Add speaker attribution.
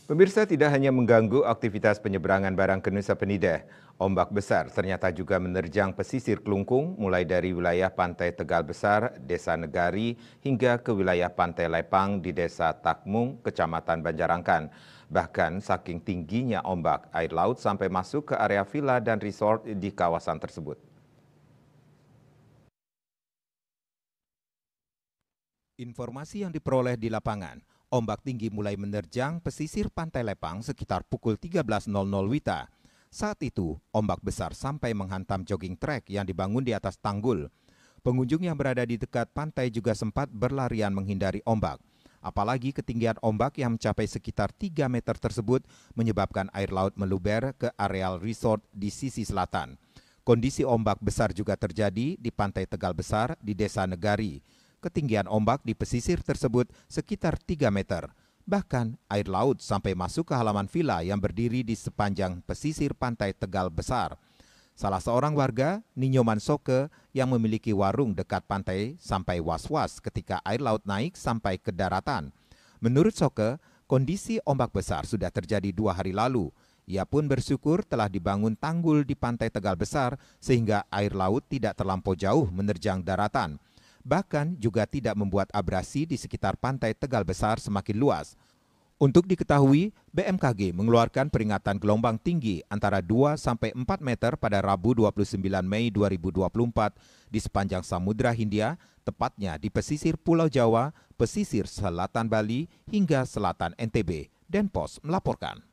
Speaker 1: Pemirsa, tidak hanya mengganggu aktivitas penyeberangan barang ke Nusa Penida, ombak besar ternyata juga menerjang pesisir Kelungkung mulai dari wilayah Pantai Tegal Besar, Desa Negari, hingga ke wilayah Pantai Lepang di Desa Takmung, Kecamatan Banjarangkan. Bahkan saking tingginya ombak, air laut sampai masuk ke area villa dan resort di kawasan tersebut. Informasi yang diperoleh di lapangan, ombak tinggi mulai menerjang pesisir Pantai Lepang sekitar pukul 13.00 WITA. Saat itu, ombak besar sampai menghantam jogging track yang dibangun di atas tanggul. Pengunjung yang berada di dekat pantai juga sempat berlarian menghindari ombak. Apalagi ketinggian ombak yang mencapai sekitar 3 meter tersebut menyebabkan air laut meluber ke areal resort di sisi selatan. Kondisi ombak besar juga terjadi di Pantai Tegal Besar di Desa Negari. Ketinggian ombak di pesisir tersebut sekitar 3 meter. Bahkan air laut sampai masuk ke halaman villa yang berdiri di sepanjang pesisir Pantai Tegal Besar. Salah seorang warga, Ninyoman Soke, yang memiliki warung dekat pantai sampai was-was ketika air laut naik sampai ke daratan. Menurut Soke, kondisi ombak besar sudah terjadi 2 hari lalu. Ia pun bersyukur telah dibangun tanggul di Pantai Tegal Besar sehingga air laut tidak terlampau jauh menerjang daratan. Bahkan juga tidak membuat abrasi di sekitar Pantai Tegal Besar semakin luas. Untuk diketahui, BMKG mengeluarkan peringatan gelombang tinggi antara 2 sampai 4 meter pada Rabu 29 Mei 2024 di sepanjang Samudra Hindia, tepatnya di pesisir Pulau Jawa, pesisir selatan Bali hingga selatan NTB. Denpos melaporkan.